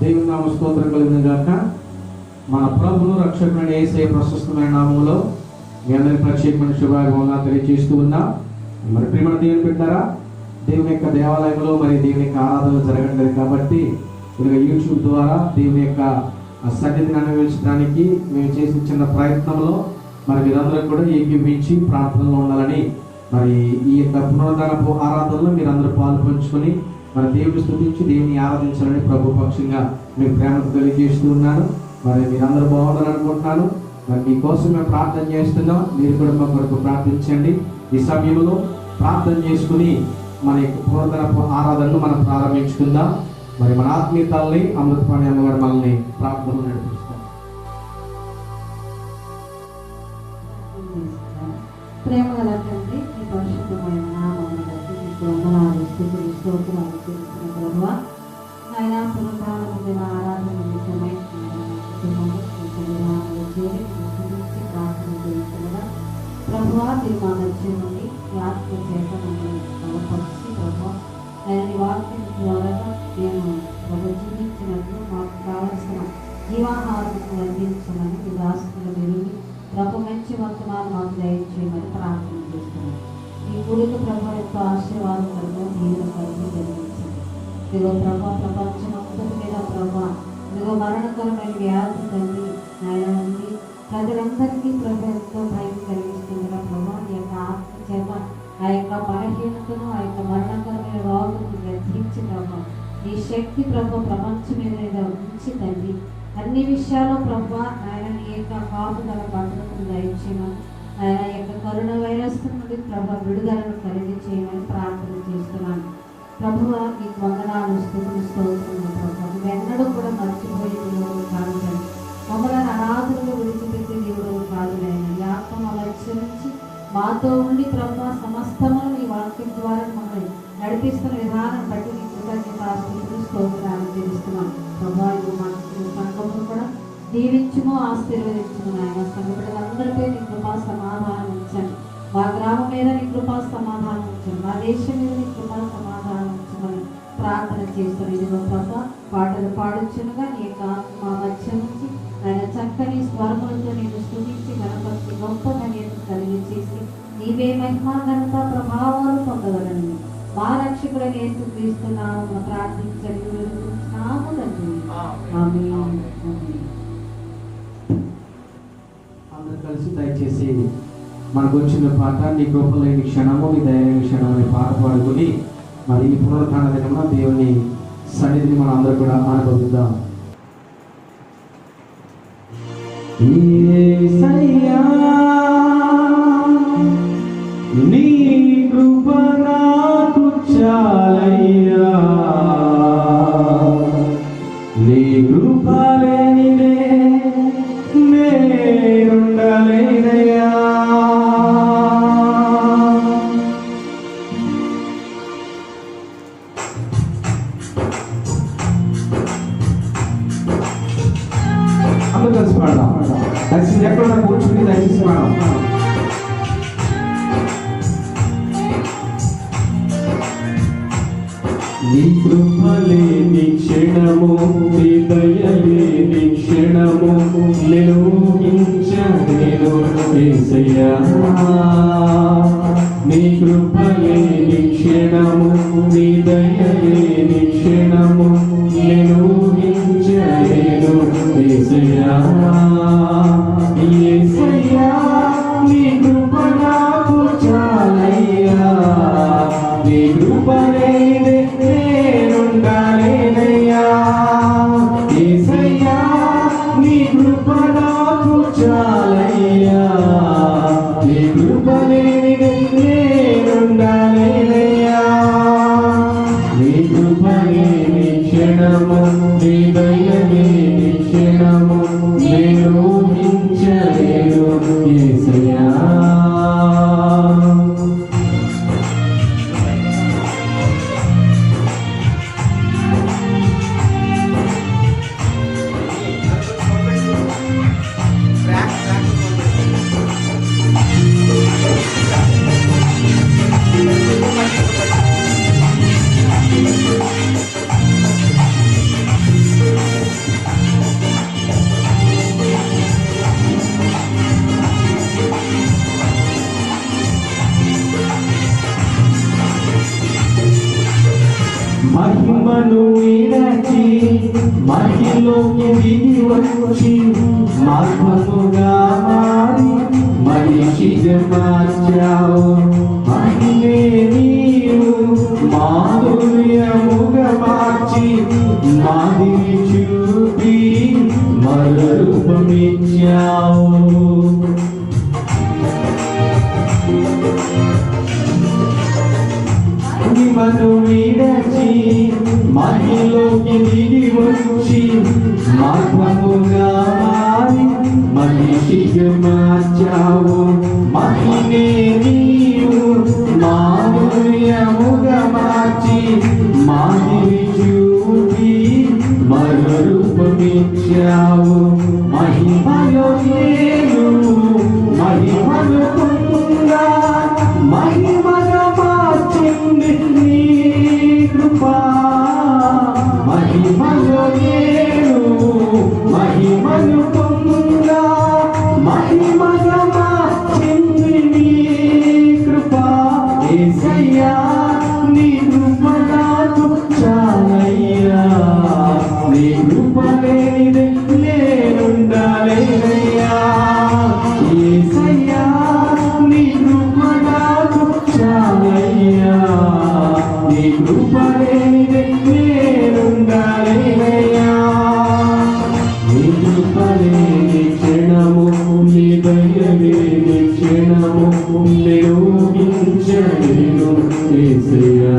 దేవుని నామ స్తోత్రం కలుగును గాక. మన ప్రభువు రక్షకుడైన యేసయ్య ప్రశస్తమైన నామములో మీ అందరికీ ప్రత్యేకమైన శుభాకాంక్షలు తెలియజేస్తూ ఉన్నా. మరి ప్రియమైన దేవుని బిడ్డలారా, దేవుని యొక్క దేవాలయంలో మరి దేవుని యొక్క ఆరాధన జరగట్లేదు కాబట్టి ఇలాగ యూట్యూబ్ ద్వారా దేవుని యొక్క సన్నిధిని అనుభవించడానికి మేము చేసిన చిన్న ప్రయత్నంలో మరి మీరందరూ కూడా ఏకీపించి ప్రార్థనలో ఉండాలని మరి ఈ యొక్క పునరుద్ధరణపు ఆరాధనలో మీరందరూ పాలు పంచుకొని మరి దేవుని స్తుతించి దేవుని ఆరాధించాలని ప్రభు పక్షంగా మీకు ప్రేమతో తెలియజేస్తూ ఉన్నాను. మరి మీరందరూ బాగుండాలనుకుంటున్నాను. మరి మీకోసం మేము ప్రార్థన చేస్తున్నాం. మీరు కూడా మా కొరకు ప్రార్థించండి. ఈ సమయంలో ప్రార్థన చేసుకుని మన యొక్క పునరుద్ధరణపు ఆరాధనను మనం ప్రారంభించుకుందాం. మరి మన ఆత్మీయ తల్లి అమృతపాణి అమ్మగారు మనల్ని ప్రార్థనలు నడిపిస్తారు. ప్రేమ గల తండ్రి, మీ పరిశుద్ధమైన నామమును బట్టి మీకు వందనాలు, స్తుతులు, స్తోత్రాలు చేస్తున్న ప్రభువా. ఆయన పునరుద్ధానపు దిన ఆరాధన నిమిత్తమై చేరి స్తుతించి ప్రార్థన చేస్తుండగా ప్రభువా, మీరు మధ్య నుండి మీ ఆత్మ చేత మమ్మల్ని బలపరిచి ప్రభువా, ఆయన వాక్యం ద్వారా నేను జీవించినట్లు మాకు కావలసిన జీవాహారం అందించమని మీ దాసులు మీరు ప్రభు మంచి వర్తమానం మాకు దయచేయమని ప్రార్థన చేస్తున్నాను. ఈ గుడికి ప్రభు యొక్క ఆశీర్వాదం కలుగు మీరు కలిగి జరిగించండి. ఇదిగో ప్రభు ప్రపంచం అంతటి మీద ప్రభు ఇదిగో మరణకరమైన వ్యాధి తల్లి ఆయన ఉంది ప్రజలందరికీ ప్రభు ఎంతో భయం కలిగిస్తుందిగా ప్రభు ఈ యొక్క ఆత్మ చేత ఆ యొక్క బలహీనతను ఆ యొక్క మరణకరమైన రోగులను గర్జించి ప్రభు ఈ శక్తి ప్రభు ప్రపంచం మీద ఉంచి తల్లి అన్ని విషయాల్లో ప్రభు ఆయన ఈ యొక్క కాపుదల భద్రతను దయచేయమని ఆయన యొక్క కరోనా వైరస్ నుండి ప్రభు విడుదలను కలిగి చేయమని ప్రార్థన చేస్తున్నాను. ప్రభువ మీకు వందనాలు, స్తుతులు, స్తోత్రములు ప్రభు. నువ్వెన్నడూ కూడా మర్చిపోయే దేవుడు కాదు తండ్రి. మమ్మల్ని అనాథులుగా విడిచిపెట్టే దేవుడు కాదు నాయన. ఈ ఆత్మ లక్ష్యించి మాతో ఉండి ప్రభు సమస్తము నీ వాక్యం ద్వారా మమ్మల్ని నడిపిస్తున్న విధానం బట్టి నీ కృతజ్ఞతాస్తుతులు, స్తోత్రాలు తెలుస్తున్నాను ప్రభు. ఇది మా సంఘమును కూడా దీవించుము, ఆశీర్వదించుము నాయన. సంఘ బిడ్డలందరిపై నీ కృపా సమాధానం ఉంచండి. మా గ్రామం మీద నీ కృపా సమాధానం ఉంచండి. మా దేశం మీద నీ కృపా సమాధానం ఉంచమని ప్రార్థన చేస్తాను. ఇదిగో ప్రభు పాటలు పాడుచునుగా నీ యొక్క మా మధ్య నుంచి ఆయన చక్కని స్వరములతో నేను స్తుతించి గణపతి గొప్ప ధన్యతను కలిగి చేసి నీవే మహిమా ఘనత ప్రభావాలు పొందగలను. మా రక్షకుడైన యేసుక్రీస్తు నామమున ప్రార్థించండి వేడుకుంటున్నాము తండ్రి. ఆమేన్. అందరూ కలిసి దయచేసి మనకు వచ్చిన పాట నీ కృపలేని క్షణము నీ దయలేని క్షణం అనే పాట పాడుకుని మరి ఈ పునరుద్ధాన దినమున దేవుని సన్నిధిని మనం అందరూ కూడా అనుభవిద్దాం. యేసయ్యా నీ కృప నాకు చాలయ్యా, నీ కృప లేనిదే నేనుండలేనయ్యా. అందరూ కలిసి పాడదాం. దయచేసి ఎక్కడ కూర్చుని దయచేసి పాడదాం. నీ కృపలేని క్షణము నీ దయలేని క్షణము నేను ఊహించలేను యేసయ్యా. నీ కృపలేని క్షణము నీ దయలేని క్షణము నేను ఊహించలేను యేసయ్యా. యేసయ్యా నీ కృప నాకు చాలయ్యా, నీ కృప లేనిదే నేనుండలేనయ్యా. యేసయ్యా నీ కృప నాకు చాలయ్యా, నీ కృప లేనిదే నేనుండలేనయ్యా. నీ కృప లేని క్షణము నీ దయ లేని క్షణము నేను మహిమను విడచి మహిలోకి దిగి వచ్చి మార్గముగా మారి మనిషిగా మార్చావు. మహిమే నీవు మాధుర్యముగా మార్చి మాదిరి చూపి మరూపమిచ్చావు. మహిమను విడచి మహిలోకి దిగి వచ్చి మార్గముగా మారి మనిషిగా మార్చావు. మహిమే నీవు మాధుర్యముగా మార్చి మాదిరి చూపి మరూపమిచ్చావు. మహిమలో నేను మహిమను పొందా మహిమగా మార్చింది నీ కృపా. మహిమలో నేను మహిమను పొందా మహిమగా మార్చింది నీ కృపా. యేసయ్యా నీ కృప నాకు చాలయ్యా. నీ కృప లేనిదే నేనుండలేనయ్యా. యేసయ్యా నీ కృప నాకు చాలయ్యా. నీ కృప లేనిదే నేనుండలేనయ్యా. నీ కృప లేని క్షణము నీ దయ లేని క్షణము నేను ఊహించలేను యేసయ్యా.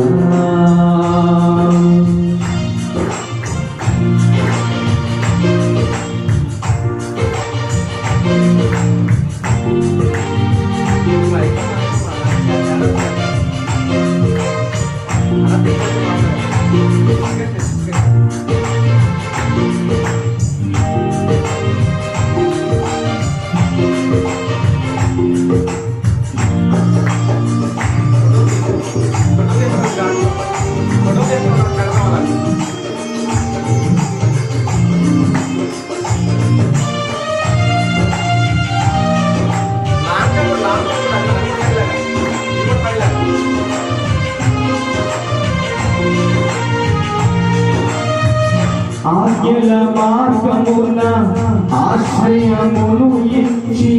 ఆజ్ఞల మార్గమున ఆశ్రయమును ఇచ్చి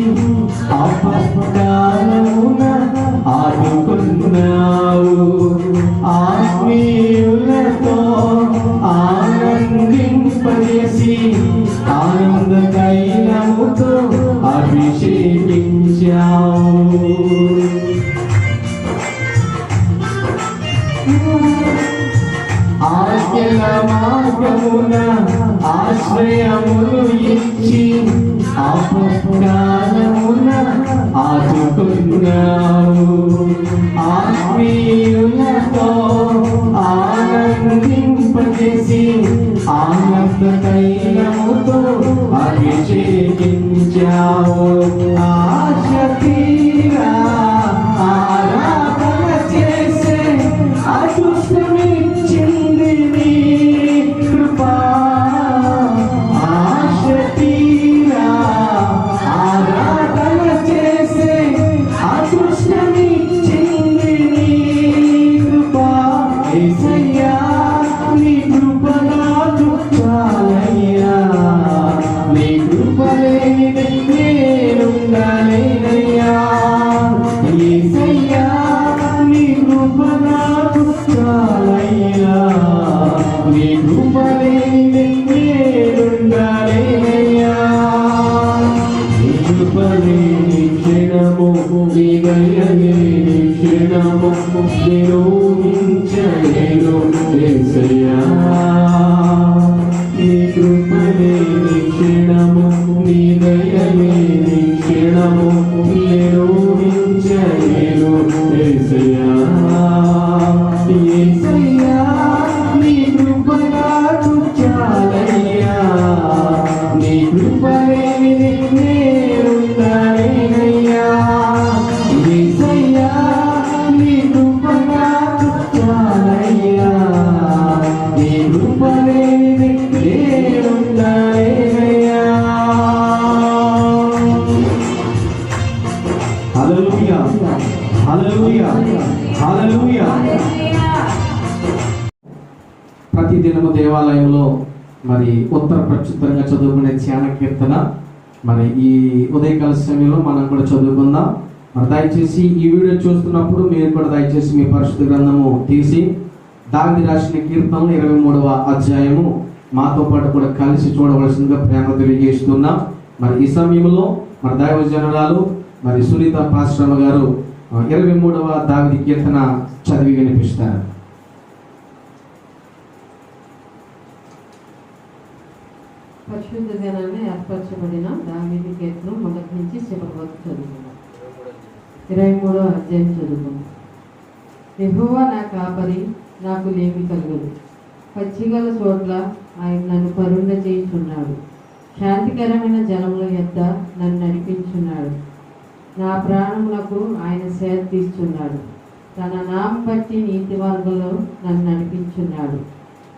ఆపత్కాలమున ఆదుకున్నావు. ఆత్మీయులతో ఆనందింపజేసి ఆనంద తైలముతో అభిషేకించావు. ఆజ్ఞల మార్గమున ఆశ్రయమును ఇచ్చి ఆపత్కాలమున ఆదుకున్నావు. ఆత్మీయులతో ఆనందింపజేసి ఆనంద తైలముతో అభిషేకించావు. ఆశ తీరా ఆరాధన చేసే అదృష్టమిచ్చింది నీ కృపా. ఆశ తీరా ఆరాధన చేసే అదృష్టమిచ్చింది నీ కృపా. యేసయ్యా నీ కృప నాకు చాలయ్యా. నీ కృప లేనిదే నేనుండలేనయ్యా. యేసయ్యా నీ కృప నాకు చాలయ్యా. నీ కృప లేనిదే నేనుండలేనయ్యా. నీ కృప లేని క్షణము నీ దయ లేని క్షణము నేను ఊహించలేను యేసయ్యా. నీ కృప లేని క్షణము నీ దయ లేని క్షణము నేను ఊహించలేను యేసయ్యా. యేసయ్యా నీ కృప నాకు చాలయ్యా. నీ కృప లేనిదే నేనుండలేనయ్యా. యేసయ్యా నీ కృప నాకు చాలయ్యా. నీ కృప లేనిదే నేనుండలేనయ్యా. హల్లెలూయా హల్లెలూయా హల్లెలూయా. ప్రతి దినము దేవాలయంలో మరి ఉత్తర ప్రత్యుత్తరంగా చదువుకునే ధ్యాన కీర్తన మరి ఈ ఉదయకాల సమయంలో మనం కూడా చదువుకుందాం. మరి దయచేసి ఈ వీడియో చూస్తున్నప్పుడు మీరు కూడా దయచేసి మీ పరిశుద్ధ గ్రంథము తీసి దావీదు రాసిన కీర్తనలు 23వ అధ్యాయము మాతో పాటు కూడా కలిసి చూడవలసిందిగా ప్రేమ తెలియజేస్తున్నాం. మరి ఈ సమయంలో మరి దైవజనురాలు మరి సునీత పాశ్రమ గారు 23వ దావీదు కీర్తన చదివి వినిపిస్తారు. పరిశుద్ధ జనాన్ని ఏర్పరచబడిన దావీదు కీర్తన మొదటి నుంచి చివరి వరకు చదువుకున్నాం. 23వ అధ్యాయం చదువుకున్నాం. యెహోవా నా కాపరి, నాకు లేమి కలుగదు. పచ్చిగల చోట్ల ఆయన నన్ను పరుండ చేయించున్నాడు. శాంతికరమైన జలముల యొద్ద నన్ను నడిపించున్నాడు. నా ప్రాణములకు ఆయన సేద తీస్తున్నాడు. తన నామం బట్టి నీతి మార్గంలో నన్ను నడిపించున్నాడు.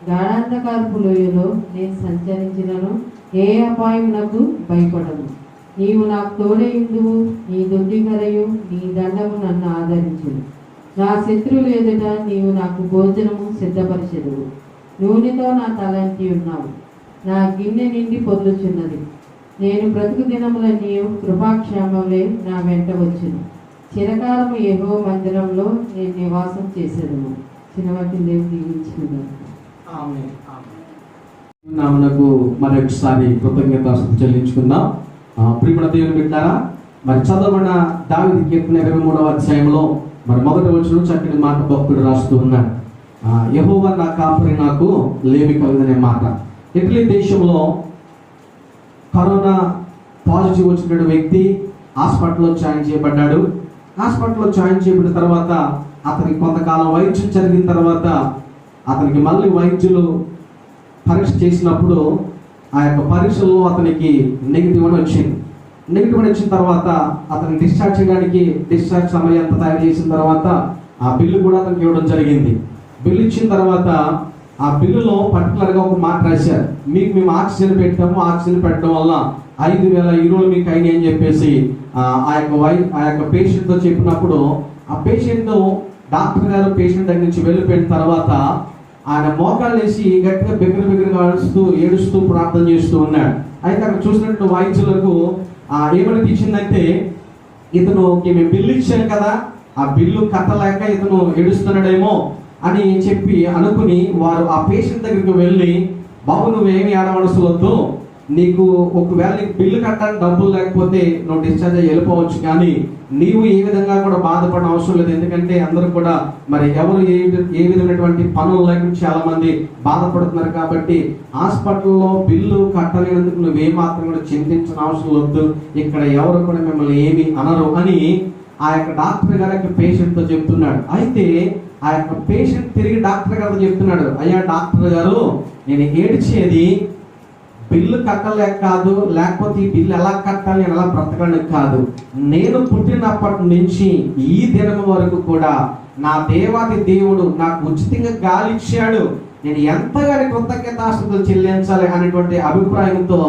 గాఢాంధకారపు లోయలో నేను సంచరించినను ఏ అపాయమునకు భయపడను. నీవు నాకు తోడయుందువు, నీ దుడ్డిగరయు నీ దండము నన్ను ఆదరించును. నా శత్రువులు ఎదుట నీవు నాకు భోజనము సిద్ధపరచెదవు. నూనెతో నా తలంటి ఉన్నావు. నా గిన్నె నిండి పొర్లుచున్నది. నేను బ్రతుకు దినములన్నీ కృపాక్షేమములే నా వెంట వచ్చును. చిరకాలము యెహోవా మందిరంలో నేను నివాసం చేసేదను. చిన్నవాటి దేవుడు దీవించుకున్నాను. నామనకు మరొకసారి కృతజ్ఞతాస్తుతులు చెల్లించుకుందాం. ప్రియమైన దేవుని బిడ్డారా, మరి చదవబడిన దావీదు కీర్తన 23వ అధ్యాయంలో మరి మొదటి వచనం చక్కని మాట భక్తుడు రాస్తూ ఉన్నాడు. యెహోవా నా కాపరి, నాకు లేమి కలుగదనే మాట. ఇటలీ దేశంలో కరోనా పాజిటివ్ వచ్చిన వ్యక్తి హాస్పిటల్లో జాయిన్ చేయబడ్డాడు. హాస్పిటల్లో జాయిన్ చేయబడిన తర్వాత అతనికి కొంతకాలం వైద్యం జరిగిన తర్వాత అతనికి మళ్ళీ వైద్యులు పరీక్ష చేసినప్పుడు ఆ యొక్క పరీక్షలో అతనికి నెగిటివ్ అని వచ్చింది. నెగిటివ్ అని వచ్చిన తర్వాత అతన్ని డిశ్చార్జ్ చేయడానికి డిశ్చార్జ్ సమయం అంతా తయారు చేసిన తర్వాత ఆ బిల్లు కూడా అతనికి ఇవ్వడం జరిగింది. బిల్లు ఇచ్చిన తర్వాత ఆ బిల్లులో పర్టికులర్గా ఒక మాట రాశారు, మీకు మేము ఆక్సిజన్ పెట్టాము, ఆక్సిజన్ పెట్టడం వల్ల 5,000 యూరోలు మీకు అయినాయి అని చెప్పేసి ఆ యొక్క పేషెంట్తో చెప్పినప్పుడు ఆ పేషెంట్ డాక్టర్ గారు పేషెంట్ దగ్గర నుంచి వెళ్ళిపోయిన తర్వాత ఆయన మోకాళ్ళు వేసి గట్టిగా బిగ్గరగా ఏడుస్తూ ప్రార్థన చేస్తూ ఉన్నాడు. అయితే అక్కడ చూసినట్టు వైద్యులకు ఏమనిపించిందంటే ఇతనుకి మేము బిల్లు ఇచ్చాను కదా, ఆ బిల్లు కట్టలేక ఇతను ఏడుస్తున్నాడేమో అని చెప్పి అనుకుని వారు ఆ పేషెంట్ దగ్గరికి వెళ్ళి, బాబు నువ్వేమి ఆడవలసవద్దు, నీకు ఒకవేళ నీకు బిల్లు కట్టడానికి డబ్బులు లేకపోతే నువ్వు డిశ్చార్జ్ అయ్యి వెళ్ళిపోవచ్చు, కానీ నీవు ఏ విధంగా కూడా బాధపడడం అవసరం లేదు. ఎందుకంటే అందరూ కూడా మరి ఎవరు ఏ విధమైనటువంటి పనులు లేకుండా చాలా మంది బాధపడుతున్నారు కాబట్టి హాస్పిటల్లో బిల్లు కట్టలేనందుకు నువ్వేమాత్రం కూడా చింతించిన అవసరం వద్దు, ఇక్కడ ఎవరు కూడా మిమ్మల్ని ఏమి అనరు అని ఆ యొక్క డాక్టర్ గారికి పేషెంట్తో చెప్తున్నాడు. అయితే ఆ యొక్క పేషెంట్ తిరిగి డాక్టర్ గారితో చెప్తున్నాడు, అయ్యా డాక్టర్ గారు, నేను ఏడ్చేది బిల్లు కట్టలేక కాదు, లేకపోతే ఈ బిల్లు ఎలా కట్టాలి అని ఎలా బ్రతకడానికి కాదు. నేను పుట్టినప్పటి నుంచి ఈ దినం వరకు కూడా నా దేవాది దేవుడు నాకు ఉచితంగా గాలి ఇచ్చాడు, నేను ఎంతగానో కృతజ్ఞతాస్తుతులు చెల్లించాలి అనేటువంటి అభిప్రాయంతో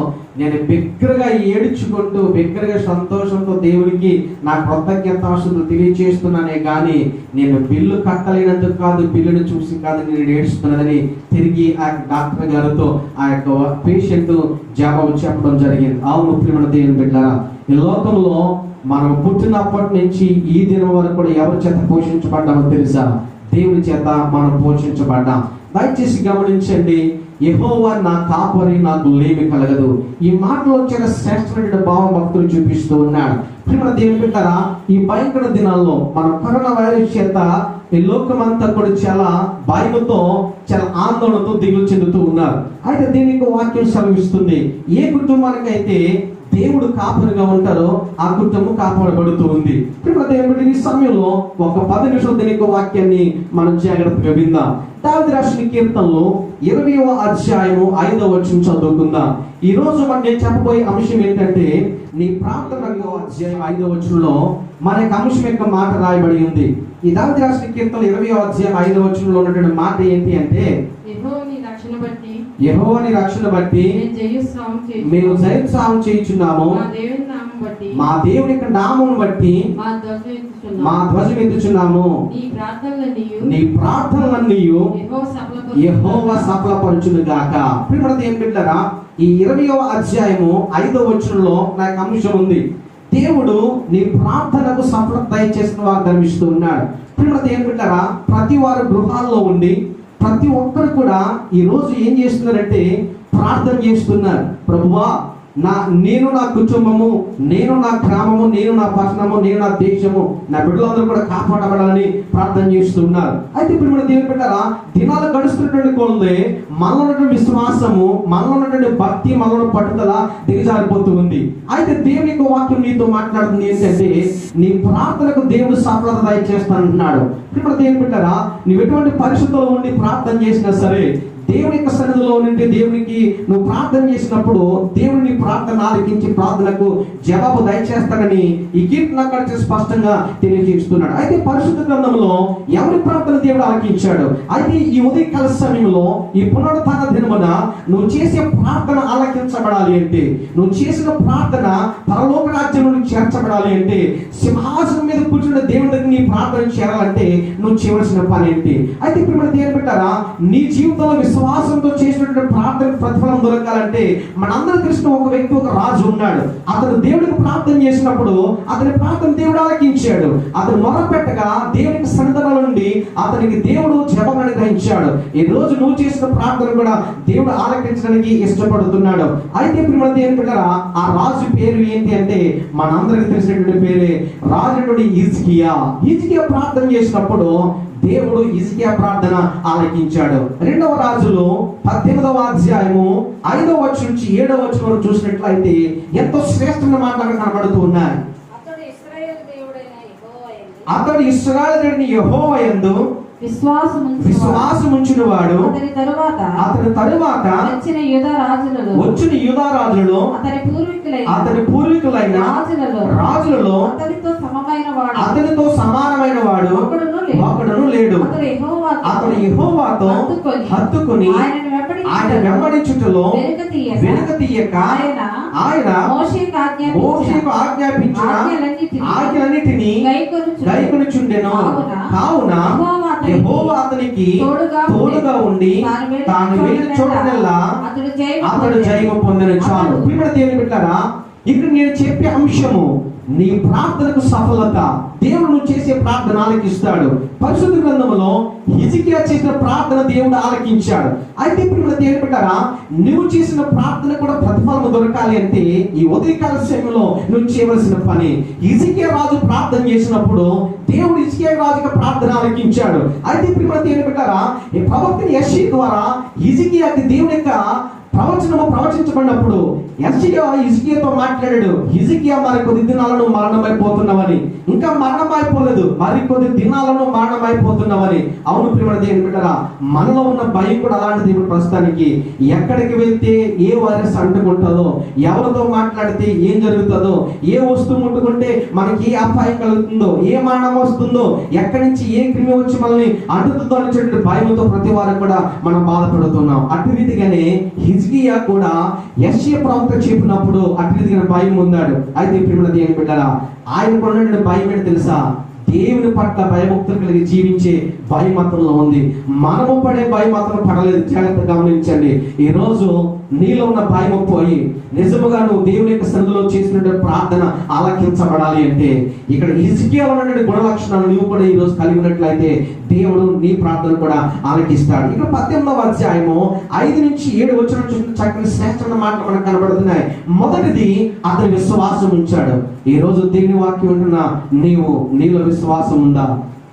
నేను బిగ్గరగా ఏడ్చుకుంటూ బిగ్గరగా సంతోషంతో దేవునికి నా కృతజ్ఞతాస్తుతులు తెలియజేస్తున్నానే కానీ నేను బిల్లు కట్టలేనందుకు కాదు, బిల్లును చూసి కాదు నేను ఏడుస్తున్నదని తిరిగి ఆ డాక్టర్ గారితో ఆ యొక్క పేషెంట్ జవాబు చెప్పడం జరిగింది. అవును ప్రియమైన దేవుని బిడ్డలారా, ఈ లోకంలో మనం పుట్టినప్పటి నుంచి ఈ దినం వరకు కూడా ఎవరి చేత పోషించబడ్డామో తెలుసా? దేవుని చేత మనం పోషించబడ్డాం. దయచేసి గమనించండి, యెహోవా నా కాపరి, నాకు లేమి కలగదు. ఈ మాటలో చాలా శ్రేష్టమైన భావం భక్తులు చూపిస్తూ ఉన్నాడు. ప్రియమైన దేవుని బిడ్డలారా, ఈ భయంకర దినాల్లో మనం కరోనా వైరస్ చేత ఈ లోకమంతా కూడా చాలా భయంతో చాలా ఆందోళనతో దిగులు చెందుతూ ఉన్నారు. అయితే దీనికి వాక్యం సెలవిస్తుంది, ఏ కుటుంబానికైతే దేవుడు కాపరిగా ఉంటారో ఆ కుటుంబం కాపాడబడుతూ ఉంది. దేవుడి ఈ సమయంలో ఒక 10 నిమిషాలు దీనికి వాక్యాన్ని మనం జాగ్రత్తగా విందాం. దావీదు రాసిన కీర్తనలో 20వ అధ్యాయము 5వ వచనం చదువుకుందాం. ఈ రోజు మనం నేను చెప్పబోయే అంశం ఏంటంటే, నీ ప్రార్థన అధ్యాయం 5వ వచనంలో మన యొక్క అంశం యొక్క మాట రాయబడి ఉంది. ఈ దావీదు రాసిన కీర్తన 20వ అధ్యాయం 5వ వచనంలో ఉన్నటువంటి మాట ఏంటి అంటే, యెహోవాని రక్షణ బట్టి మేము జయోత్సాహం చేయుచున్నాము, మా దేవుని యొక్క నామమును బట్టి మా ధ్వజం ఎత్తుచున్నాము. నీ ప్రార్థనలన్నీ యెహోవా సఫలపరచును గాక. ప్రియమైన దేవుని బిడ్డలారా, ఈ 20వ అధ్యాయము 5వ వచనంలో నాకు అంశం ఉంది. దేవుడు నీ ప్రార్థనకు సఫలత దయచేసిన వాగ్దానం ఇస్తూ ఉన్నాడు. ప్రియమైన దేవుని బిడ్డలారా, ప్రతి వారు గృహాల్లో ఉండి ప్రతి ఒక్కరు కూడా ఈ రోజు ఏం చేస్తున్నారంటే ప్రార్థన చేస్తున్నారు. ప్రభువా, నేను నా కుటుంబము, నేను నా గ్రామము, నేను నా పట్టణము, నేను నా దేశము, నా బిడ్డలందరూ కూడా కాపాడబడాలని ప్రార్థన చేస్తున్నారు. అయితే ఇప్పుడు మన దేవుని బిడ్డలారా, దినాలు గడుస్తున్నటువంటి కొలది మనలో ఉన్నటువంటి విశ్వాసము, మనలో ఉన్నటువంటి భక్తి, మనలో ఉన్న పట్టుదల దిగజారిపోతూ ఉంది. అయితే దేవుని యొక్క వాక్యం నీతో మాట్లాడుతుంది ఏంటంటే, నీ ప్రార్థనకు దేవుడు సఫలత దయచేస్తానంటున్నాడు. ఇప్పుడు దేవుని బిడ్డలారా, నువ్వు ఎటువంటి పరిస్థితుల్లో ఉండి ప్రార్థన చేసినా సరే, దేవుని యొక్క సన్నిధిలో నుండి దేవునికి నువ్వు ప్రార్థన చేసినప్పుడు దేవుని ప్రార్థన ఆలకించి ప్రార్థనకు జవాబు దయచేస్తాడని ఈ కీర్తనకారుడు స్పష్టంగా తెలియజేస్తున్నాడు. అయితే పరిశుద్ధ గ్రంథంలో ఎవరి ప్రార్థన దేవుడు ఆలకించాడు? అయితే ఈ ఉదయకాల సమయంలో, ఈ పునరుత్థాన దినమున నువ్వు చేసే ప్రార్థన ఆలకించబడాలి అంటే, నువ్వు చేసిన ప్రార్థన పరలోక రాజ్యంలో చేర్చబడాలి అంటే, సింహాసనం మీద కూర్చున్న దేవుని దగ్గర నీ ప్రార్థన చేరాలంటే నువ్వు చేయవలసిన పని ఏంటి? అయితే ఇప్పుడు మన దేవుని బిడ్డలారా, నీ జీవితంలో విశ్వాసంతో చేసినటువంటి ప్రార్థన ప్రతిఫలం దొరకాలంటే, మనందరూ తెలిసిన ఒక వ్యక్తి, ఒక రాజు ఉన్నాడు. అతను దేవుడికి ప్రార్థన చేసినప్పుడు అతని ప్రార్థన దేవుడు ఆలకించాడు. అతను మొరపెట్టగా దేవునికి సన్నిధానం నుండి అతనికి దేవుడు జవాబు అనుగ్రహించాడు. ఈ రోజు నువ్వు చేసిన ప్రార్థన కూడా దేవుడు ఆలకించడానికి ఇష్టపడుతున్నాడు. అయితే ఇప్పుడు మన దేవుని బిడ్డలారా, ఆ రాజు పేరు ఏంటి అంటే, మనందరికి తెలిసినటువంటి పేరే రాజు హిజ్కియా. హిజ్కియా ప్రార్థన చేసినప్పుడు దేవుడు హిజ్కియా ప్రార్థన ఆలకించాడు. 2వ రాజులు 18వ అధ్యాయము 5వ వచనం నుంచి 7వ వచనం వరకు చూసినట్లయితే ఎంతో శ్రేష్టమైన మాటలు కనబడుతూ ఉన్నాయి. అతడు ఇశ్రాయేలు దేవుని యెహోవా యందు విశ్వాసముంచిన వాడు. అతని తరువాత వచ్చిన యూదా రాజులలో అతని పూర్వీకులైన రాజులలో అతనితో సమానమైన వాడు ఒకడును లేడు. అతడు యెహోవాతో హత్తుకుని ఆయన వెంబడించుటలో వెనుక తీయక ఆయన మోషేకు ఆజ్ఞాపించిన ఆజ్ఞలన్నిటిని గైకొనుచుండెను. కావున యెహోవా అతనికి తోడుగా ఉండి తాను వెళ్ళిన చోటనెల్లా అతడు జయము పొందెను. చాలు. ప్రియమైన దేవుని బిడ్డలారా, ఇక్కడ నేను చెప్పే అంశము, నీ ప్రార్థనకు సఫలత దేవుడు నువ్వు చేసే ప్రార్థన ఆలకిస్తాడు. పరిశుద్ధ గ్రంథంలో హిజ్కియా చేసిన ప్రార్థన దేవుడు ఆలకించాడు. అయితే ఇప్పుడు దేవుని బిడ్డలారా, నువ్వు చేసిన ప్రార్థన కూడా ప్రతిఫలం దొరకాలి అంటే ఈ ఉదయకాల సమయంలో నువ్వు చేయవలసిన పని, హిజ్కియా రాజు ప్రార్థన చేసినప్పుడు దేవుడు హిజ్కియా రాజుకి ప్రార్థన ఆలకించాడు. అయితే ఇప్పుడు దేవుని బిడ్డలారా, ఈ ప్రవక్త యెషయా ద్వారా హిజ్కియాకి దేవుని యొక్క ప్రవచనము ప్రవచించబడినప్పుడు హిజ్కియాతో మాట్లాడాడు. హిజ్కియా మరి కొద్ది దినాలను మరణమైపోతున్నావని, ఇంకా మరణమైపోలేదు, మరి కొద్ది దినాలను మరణమైపోతున్నావని. అవును ప్రియమైన దేవుని బిడ్డలారా, మనలో ఉన్న భయం కూడా అలాంటిది. ఇప్పుడు ప్రస్తుతానికి ఎక్కడికి వెళ్తే ఏ వైరస్ అంటుకుంటుందో, ఎవరితో మాట్లాడితే ఏం జరుగుతుందో, ఏ వస్తువు ముట్టుకుంటే మనకి ఏ అపాయం కలుగుతుందో, ఏ మరణం వస్తుందో, ఎక్కడి నుంచి ఏ క్రిమి వచ్చి మనల్ని అంటుతుందో అనేటువంటి భయంతో ప్రతి వారు కూడా మనం బాధపడుతున్నాం. అటు రీతిగానే హిజ్కియా కూడా యెషయా ప్రవక్త చెప్పినప్పుడు అటు రీతిగా భయం ఉన్నాడు. అయితే ప్రియమైన దేవుని బిడ్డలారా, ఆయన కొన్న భయం ఏంటి తెలుసా? దేవుని పట్ల భయముక్తులు కలిగి జీవించే భయమతంలో ఉంది. మనము పడే భయమతం పడలేదు. జాగ్రత్తగా గమనించండి. ఈ రోజు నీలో ఉన్న భయము పోయి నిజముగా నువ్వు దేవుని యొక్క సన్నిధిలో చేసినటువంటి ప్రార్థన ఆలకించబడాలి అంటే, ఇక్కడ హిజ్కియాలో ఉన్నటువంటి గుణ లక్షణాలు నువ్వు కూడా ఈ రోజు కలిగి ఉన్నట్లయితే దేవుడు నీ ప్రార్థన కూడా ఆలకిస్తాడు. ఇక్కడ 18వ అధ్యాయము 5 నుంచి 7 వచనం చూసిన చక్కని శ్రేష్టమైన మాటలు మనకు కనబడుతున్నాయి. మొదటిది, అతని విశ్వాసం ఉంచాడు. ఈ రోజు దేవుని వాక్యం ఉంటున్నా నీలో విశ్వాసం ఉందా?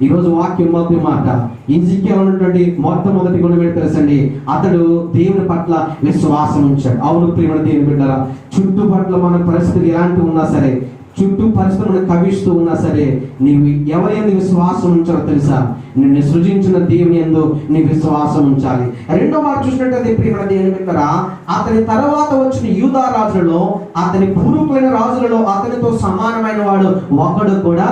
ఈ రోజు వాక్యం మొదటి మాట, హిజ్కియా ఉన్నటువంటి మొట్టమొదటి గుణం ఏంటో తెలుసండి, అతడు దేవుని పట్ల విశ్వాసం ఉంచాడు. అవును ప్రియమైన దేవుని బిడ్డలారా, చుట్టుపట్ల మన పరిస్థితులు ఎలాంటి ఉన్నా సరే, చుట్టూ పరిస్థితులను కవిస్తూ ఉన్నా సరే, నీవు ఎవరి యందు విశ్వాసం ఉంచాలో తెలుసా? నిన్ను సృజించిన దేవుని యందు నీ విశ్వాసం ఉంచాలి. రెండో మాట చూసినట్లయితే ప్రియమైన దేవుని బిడ్డలారా, అతని తర్వాత వచ్చిన యూదా రాజులలో, అతని పూర్వీకులైన రాజులలో అతనితో సమానమైన వాడు ఒకడు కూడా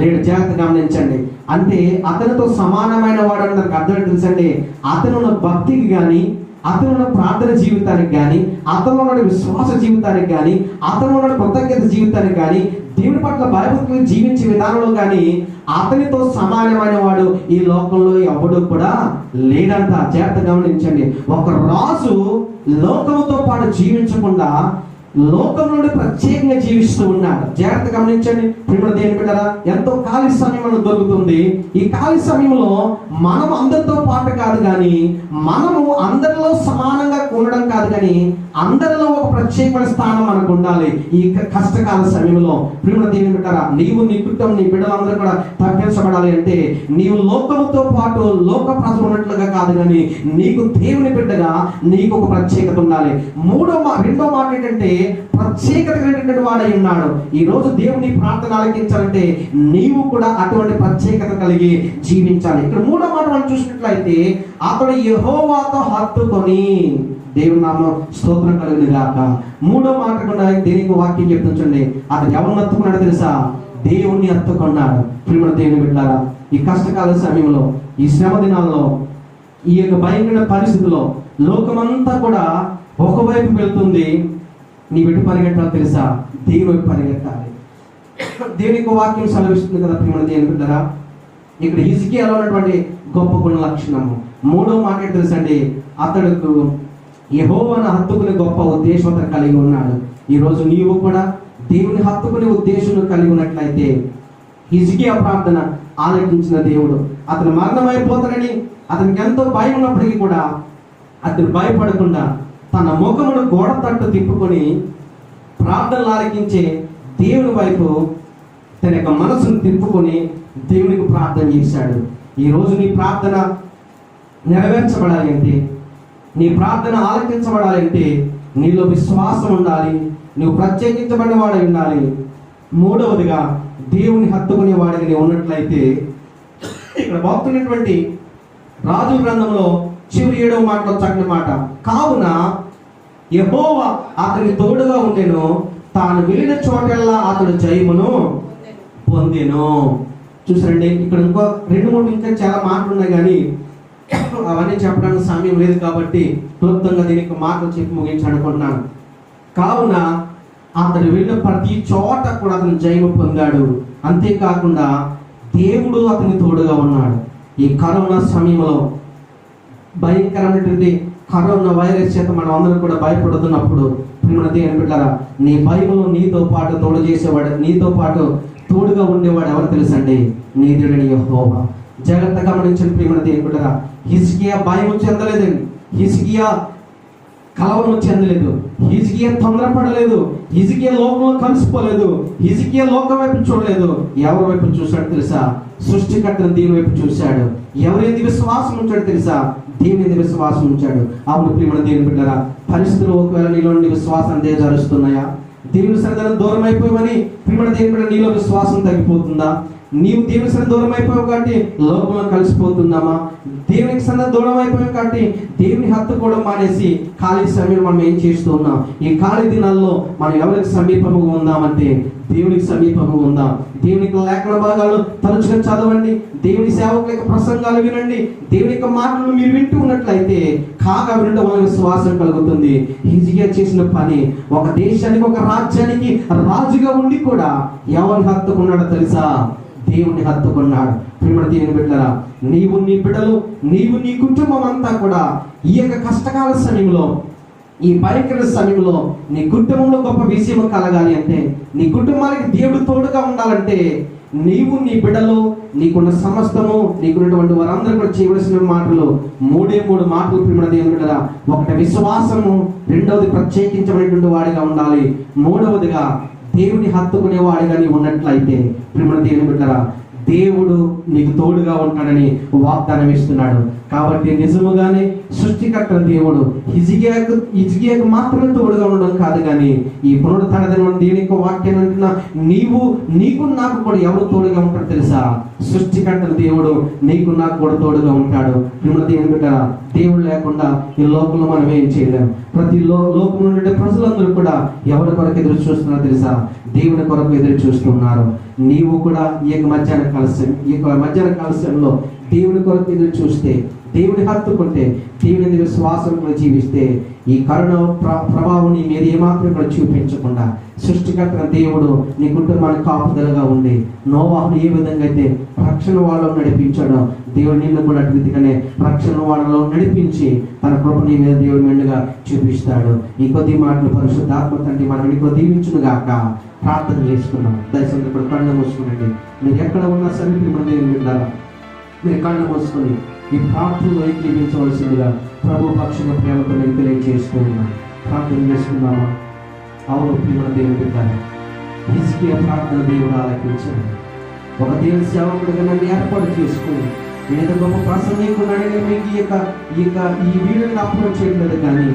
లేడు. జాగ్రత్తగా గమనించండి. అంటే అతనితో సమానమైన వాడు అంటే అర్థం తెలుసండి, అతను భక్తికి కానీ అతను ఉన్న ప్రార్థన జీవితానికి కానీ, అతను ఉన్న విశ్వాస జీవితానికి కానీ, అతను ఉన్న కృతజ్ఞత జీవితానికి కానీ, దేవుని పట్ల భయభక్తులు జీవించే విధానంలో కానీ అతనితో సమానమైన వాడు ఈ లోకంలో ఎవడు కూడా లేడంట. జాగ్రత్తగా గమనించండి. ఒక రాజు లోకముతో పాటు జీవించకుండా లోకం నుండి ప్రత్యేకంగా జీవిస్తూ ఉన్నాడు. జాగ్రత్త గమనించండి. ప్రియమైన దేవుని బిడ్డలారా, ఎంతో ఖాళీ సమయం మనకు దొరుకుతుంది. ఈ ఖాళీ సమయంలో మనం అందరితో పాటు కాదు కానీ, మనము అందరిలో సమానంగా ఉండడం కాదు కానీ, అందరిలో ఒక ప్రత్యేకమైన స్థానం మనకు ఉండాలి. ఈ కష్టకాల సమయంలో ప్రియమైన దేవుని బిడ్డలారా, నీవు, నీ కుటుంబం, నీ బిడ్డలందరూ కూడా తప్పించబడాలి అంటే నీవు లోకముతో పాటు లోక ప్రజలు ఉన్నట్లుగా కాదు కానీ, నీకు దేవుని బిడ్డగా నీకు ఒక ప్రత్యేకత ఉండాలి. రెండో మాట ఏంటంటే ప్రత్యేకత కలిగినటువంటి వాడై ఉన్నాడు. ఈ రోజు దేవుని ప్రార్థన ఆలకించాలంటే నీవు కూడా అటువంటి ప్రత్యేకత కలిగి జీవించాలి. ఇక్కడ మూడో మాట మనం చూసినట్లయితే, అతడు యెహోవాతో హత్తుకొని, దేవుని నామం స్తోత్రం కలిగిన గాక. మూడో మాట కూడా దేనికి వాక్యం చెప్తుంచండి. అతను ఎవరిని హత్తుకున్నాడు తెలుసా? దేవుణ్ణి హత్తుకున్నాడు. ప్రియమైన దేవుని బిడ్డలారా, ఈ కష్టకాల సమయంలో, ఈ శ్రమ దినాల్లో, ఈ యొక్క భయంకర పరిస్థితుల్లో లోకమంతా కూడా ఒకవైపు వెళ్తుంది. నీ వెంట పరిగెట్టాలి తెలుసా? దేవుని వైపు పరిగెత్తాలి. దేవునికి వాక్యం సెలవిస్తుంది కదా ప్రియమైన దేవుని బిడ్డలారా. ఇక్కడ హిజ్కియాలో ఉన్నటువంటి గొప్ప గుణ లక్షణము. మూడో మాట ఏంటి తెలుసండి? అతడుకు యెహోవాను హత్తుకునే గొప్ప ఉద్దేశం అతను కలిగి ఉన్నాడు. ఈరోజు నీవు కూడా దేవుని హత్తుకునే ఉద్దేశం కలిగి ఉన్నట్లయితే, హిజ్కియా ప్రార్థన ఆలకించిన దేవుడు అతను మరణమైపోతాడని అతనికి ఎంతో భయం ఉన్నప్పటికీ కూడా అతను భయపడకుండా తన ముఖమును గోడ తట్టు తిప్పుకొని ప్రార్థనలు ఆలకించే దేవుని వైపు తన యొక్క మనసును తిప్పుకొని దేవునికి ప్రార్థన చేశాడు. ఈరోజు నీ ప్రార్థన నెరవేర్చబడాలి అంటే, నీ ప్రార్థన ఆలకించబడాలి అంటే నీలో విశ్వాసం ఉండాలి. నువ్వు ప్రత్యేకించబడిన వాడై ఉండాలి. మూడవదిగా దేవుని హత్తుకునే వాడిని నీవు ఉన్నట్లయితే, ఇక్కడ భక్తున్నటువంటి రాజు గ్రంథంలో చివరి 7వ మాటలో చక్కని మాట, కావున యెహోవా అతని తోడుగా ఉండెను, తాను వెళ్ళిన చోటల్లా అతడు జయమును పొందెను. చూసారండి, ఇక్కడ ఇంకో 2-3 ఇంకా చాలా మాటలు ఉన్నాయి కానీ అవన్నీ చెప్పడానికి సమయం లేదు కాబట్టి క్లుప్తంగా దీనికి మాటలు చెప్పి ముగించాలనుకుంటున్నాను. కావున అతను వెళ్ళిన ప్రతి చోట కూడా అతను జయము పొందాడు. అంతేకాకుండా దేవుడు అతని తోడుగా ఉన్నాడు. ఈ కరోనా సమయంలో భయంకరమైనటువంటి కరోనా వైరస్ చేత మనం అందరం కూడా భయపడుతున్నప్పుడు ప్రియమైన దేవుని బిడ్డలారా, నీ భయములో నీతో పాటు తోడు చేసేవాడు, నీతో పాటు తోడుగా ఉండేవాడు ఎవరు తెలుసండి? నీ దేవుడైన యెహోవా. జాగ్రత్తగా గమనించండి ప్రియమైన దేవుని బిడ్డలారా, హిజ్కియా భయం చెందలేదండి. హిజ్కియా కలవరం చెందలేదు. హిజ్కియా తొందరపడలేదు. హిజ్కియా లోకంలో కలిసిపోలేదు. హిజ్కియా లోకం వైపు చూడలేదు. ఎవరి వైపు చూశాడు తెలుసా? సృష్టికర్తను దేవుని వైపు చూశాడు. ఎవరేది విశ్వాసం ఉంచాడు తెలుసా? దేవుని విశ్వాసం ఉంచాడు. అవును ప్రియమైన దేవుని బిడ్డలారా, పరిస్థితులు ఒకవేళ నీలో నుండి విశ్వాసం దిగజారుస్తున్నాయా? దేవుని సన్నిధానం దూరం అయిపోయామని ప్రియమైన దేవుని బిడ్డ నీలో విశ్వాసం తగ్గిపోతుందా? నీవు దేవుని సన్నిధి దూరం అయిపోయావు కాబట్టి లోకంలో కలిసిపోతున్నామా? దేవునికి సన్నిధి దూరం అయిపోయావు కాబట్టి దేవుని హత్తుకోవడం మానేసి ఖాళీ సమయం మనం ఏం చేస్తూ ఉన్నాం? ఈ ఖాళీ దినాల్లో మనం ఎవరికి సమీపముగా ఉందామంటే దేవునికి సమీపముగా ఉందాం. దేవునికి లేఖన భాగాలు తరచుగా చదవండి. దేవుని సేవకుల యొక్క ప్రసంగాలు వినండి. దేవుని యొక్క మాటలను మీరు వింటూ ఉన్నట్లయితే కాగా వినడం వల్ల విశ్వాసం కలుగుతుంది. హిజ్కియా చేసిన పని, ఒక దేశానికి, ఒక రాజ్యానికి రాజుగా ఉండి కూడా ఎవరిని హత్తుకున్నాడో తెలుసా? దేవుణ్ణి హత్తుకున్నాడు. ప్రియమైన దేవుని బిడ్డలారా, నీవు, నీ బిడ్డలు, నీవు, నీ కుటుంబం అంతా కూడా ఈ యొక్క కష్టకాల సమయంలో, ఈ భయంకర సమయంలో నీ కుటుంబంలో గొప్ప విజయం కలగాలి అంటే, నీ కుటుంబానికి దేవుడు తోడుగా ఉండాలంటే, నీవు, నీ బిడ్డలు, నీకున్న సమస్తము, నీకున్నటువంటి వారందరూ కూడా చేయవలసిన మాటలు 3 మాటలు ప్రియమైన దేవుని బిడ్డలారా. ఒకటి విశ్వాసము, రెండవది ప్రత్యేకించబడినటువంటి వాడిగా ఉండాలి, మూడవదిగా దేవుని హత్తుకునే వాడిగా నీవు ఉన్నట్లయితే ప్రియమైన దేవుని బిడ్డలారా, దేవుడు నీకు తోడుగా ఉంటాడని వాగ్దానం ఇస్తున్నాడు. కాబట్టి నిజముగానే సృష్టికర్త దేవుడు హిజ్కియాకు మాత్రమే తోడుగా ఉండడం కాదు కానీ, ఈ పునరుత్థాన దినం దేవుని యొక్క వాక్యాన్ని అంటున్నా, నీకు నాకు కూడా ఎవరు తోడుగా ఉంటాడు తెలుసా? సృష్టికర్త దేవుడు నీకు నాకు కూడా తోడుగా ఉంటాడు. ప్రియమైన దేవుని బిడ్డలారా, దేవుడు లేకుండా ఈ లోకంలో మనం ఏం చేయలేము. ప్రతి లోకంలో ఉండే ప్రజలందరూ కూడా ఎవరి కొరకు ఎదురు చూస్తున్నారో తెలుసా? దేవుని కొరకు ఎదురు చూస్తున్నారు. నీవు కూడా ఈ యొక్క మధ్యాహ్న కాలస్యంలో దేవుని కొరకు ఎదురు చూస్తే, దేవుని హత్తుకుంటే, దేవుని విశ్వాసంలో జీవిస్తే ఈ కరుణ ప్రభావం నీ మీద ఏమాత్రం కూడా చూపించకుండా సృష్టికర్త దేవుడు నీ కుటుంబానికి కాపుదలగా ఉండి నోవాహును ఏ విధంగా అయితే రక్షణ వాళ్ళలో నడిపించాడో దేవుడు నిన్ను కూడా అటువిధిగానే రక్షణ వాళ్ళలో నడిపించి తన కృప నీ మీద దేవుడు మెండుగా చూపిస్తాడు. ఈ కొద్ది మాటలు పరిశుద్ధాత్మ తండ్రి మనం ఇంకో దీవించును గాక ప్రార్థన చేసుకున్నాం. దయచేసి ఇప్పుడు కళ్ళు మూసుకునండి. మీరు ఎక్కడ ఉన్నా సరే మిమ్మల్ని దేవుని బిడ్డలారా మీరు కళ్ళు మూసుకొని ఈ ప్రార్థనలో ఏకీభించవలసిందిగా ప్రభు పక్షంగా ప్రేమతో నేను తెలియజేస్తూ ఉన్నాను. ప్రార్థన చేసుకున్నామా? అవును ప్రియమైన దేవుని బిడ్డలారా, హిజ్కియా ప్రార్థన దేవుడు ఆలకించాడు. ఒక దేవుని సేవకుడిగా నన్ను ఏర్పాటు చేసుకుని నేను గొప్ప ప్రసంగికున్నాడని మీకు ఈ వీడియోని అప్లోడ్ చేయలేదు, కానీ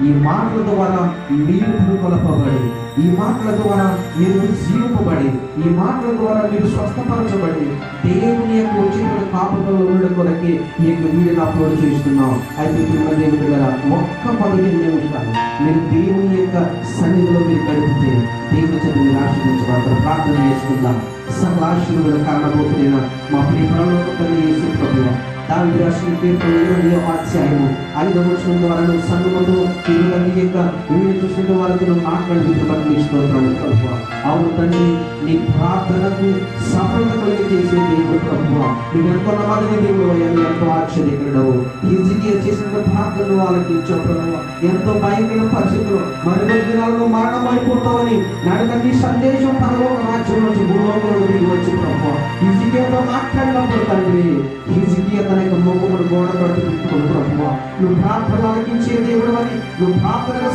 ఈ మాటల ద్వారా మీరు పురుకొలపబడి, ఈ మాటల ద్వారా మీరు జీవింపబడి, ఈ మాటల ద్వారా మీరు స్వస్థపరచబడి దేవుని యొక్క ఉచిత కాపుదల ఉండడం కొరకే ఈ యొక్క వీడియోని అప్లోడ్ చేస్తున్నాం. అయితే ప్రియమైన దేవుని ద్వారా ఒక్క 15 నిమిషాలు మీరు దేవుని యొక్క సన్నిధిలో మీరు గడిపితే దేవుని చేత మీరు ఆశీర్వదించబడతారు. ప్రార్థన చేసుకుందాం. సకల ఆశీర్వాదాల కారణభూతులైన మా ప్రియ పరలోక తండ్రి యేసు ప్రభువా, దావీదు రాసిన కీర్తన 20వ అధ్యాయము 5వ వచనం ద్వారా నువ్వు సంఘముతో ఈ యొక్క వీడియో చూసిన వారికి మాట్లాడి స్తోత్రాలు ప్రభువా. అవును తండ్రి, నీ ప్రార్థనకు సఫలత కలిగి చేసే దేవుడు ప్రభువా. నువ్వు ఎంతో నమ్మదగిన దేవుడు అయ్యా, ఎంతో ఆశ్చర్యకరుడవు. హిజ్కియా చేసిన ప్రార్థనలు ఆలకించావు ప్రభువా. ఎంతో భయంకర పరిస్థితులు మరికొద్ది దినాల్లో మరణం అయిపోతావని నడకని సందేశం పరలోక రాజ్యం నుంచి భూలోకంలో దిగి వచ్చి ప్రభువా హిజ్కియాతో మాట్లాడినప్పుడు తండ్రి, హిజ్కియా తన యొక్క మొక్కును గోడ కట్టు పెట్టుకుని ప్రభువా నువ్వు ప్రార్థన ఆలకించే దేవుడు అని, నువ్వు ప్రార్థనకు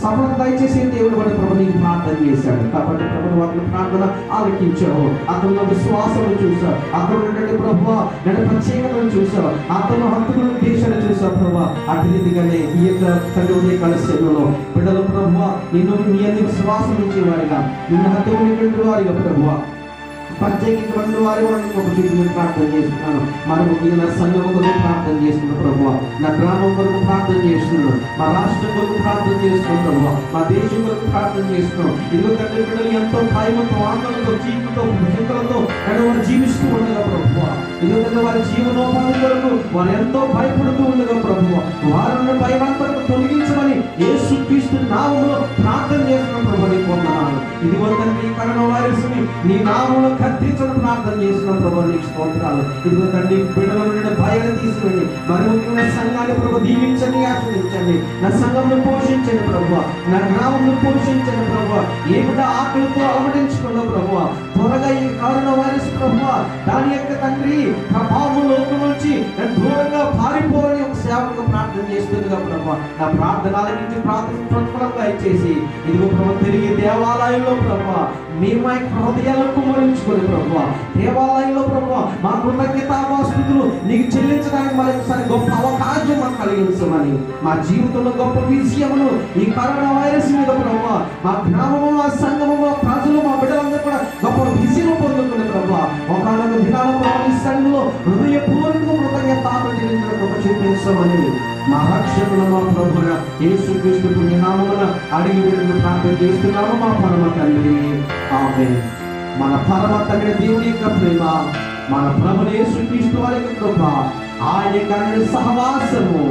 సఫలత దయచేసే దేవుడు అని ప్రభు నీకు ప్రార్థన చేశాడు. కాబట్టి ప్రభు వాటిని ప్రార్థన ఆలకించావు. అతను విశ్వాసం చూసావు, అతను ప్రభువా నేను ప్రత్యేకతను చూసావు, అతను హక్కుల దేశాన్ని చూసావు ప్రభు. అటు రీతిగానే ఈ యొక్క తండ్రి ఉదయకాల సేవలో బిడ్డలు ప్రభువా నిన్ను నీ అన్ని విశ్వాసం ఇచ్చేవారిగా, నిన్ను హత్తుకునేటువంటి వారిగా ప్రభువా ప్రత్యేకించిన వారి ఒక చూసి ప్రార్థన చేస్తున్నాను. మన ముఖ్యంగా నా సంఘం కొరకు ప్రార్థన చేస్తున్నాను ప్రభువా, నా గ్రామం కొరకు ప్రార్థన చేస్తున్నాను, మా రాష్ట్రం కొరకు ప్రార్థన చేస్తున్నాను ప్రభువా, మా దేశం కొరకు ప్రార్థన చేస్తున్నాం. ఇదిగో తండ్రి బిడ్డలు ఎంతో భయంతో ఆందోళనతో జీవితంతో చింతలతో వారు జీవిస్తూ ఉండగా ప్రభువా, ఇదిగో తండ్రి వారి జీవనోపాధి కొరకు వారు ఎంతో భయపడుతూ ఉండగా ప్రభువా వారిని భయమంతా తొలగించమని యేసుక్రీస్తు నామములో ప్రార్థన చేస్తున్నాం ప్రభు. నీ పొందనాలు ఇదిగో తండ్రి కరోనా వైరస్ ని నీ నామములో కత్తించడం ప్రార్థన చేసిన ప్రభు నీకు స్తోత్రాలు. ఇదిగో తండ్రి బిడ్డల నుండి భయాన్ని తీసుకుని మరి ముఖ్యంగా సంఘాన్ని ప్రభు దీవించండి, ఆశ్రయించండి. నా సంఘంను పోషించండి ప్రభు, నా గ్రామంను పోషించండి ప్రభు. ఏ బిడ్డ ఆకలితో అలమటించుకున్న ప్రభు త్వరగా ఈ కరోనా వైరస్ ప్రభు దాని యొక్క తండ్రి ప్రభావం లోకం నుంచి దూరంగా పారిపోవాలని ఒక సేవకుగా ప్రార్థన చేస్తుందిగా ప్రభు. నా ప్రార్థన ఆలకించి ప్రార్థన ప్రతిఫలంగా ఇచ్చేసి ఇదిగో ప్రభు తిరిగి దేవాలయంలో ప్రభు మేము మా యొక్క హృదయాలను కుమరించుకొని ప్రభు దేవాలయంలో ప్రభు మా కృతజ్ఞతాస్తుతులు నీకు చెల్లించడానికి మరొకసారి గొప్ప అవకాశం మాకు కలిగించమని, మా జీవితంలో గొప్ప విజయమును ఈ కరోనా వైరస్ మీద ప్రభు మా గ్రామము, మా సంఘము, మా ప్రజలు, మా బిడ్డలందరూ కూడా గొప్ప విజయం పొందుకునే ప్రభు ఒకనొక దినాల సంఘంలో హృదయపూర్వక కృతజ్ఞతలు చెల్లించిన గొప్ప చూపించమని మా రక్షకుడు మా ప్రభువున యేసుక్రీస్తు పుణ్యనామమున అడిగి వేడుకొని ప్రార్థన చేస్తున్నాము మా పరమ తండ్రి, ఆమేన్. మన పరమ తండ్రి దేవుని యొక్క ప్రేమ, మన ప్రభువు యేసుక్రీస్తు వారి యొక్క కృప, ఆయన యొక్క సహవాసము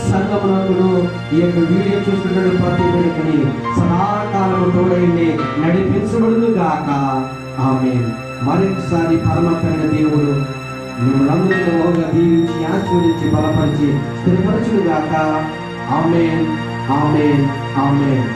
సంగమునకును ఈ యొక్క వీడియో చూస్తున్న ప్రతి బిడ్డకి సదాకాలము తోడైంది నడిపించబడును గాక, ఆమేన్. మరొకసారి పరమ తండ్రి దేవుడు మిమ్మల్ని అందరినీ దీవించి ఆశీర్వదించి బలపరిచి స్థిరపరచును గాక, ఆమేన్, ఆమేన్, ఆమేన్.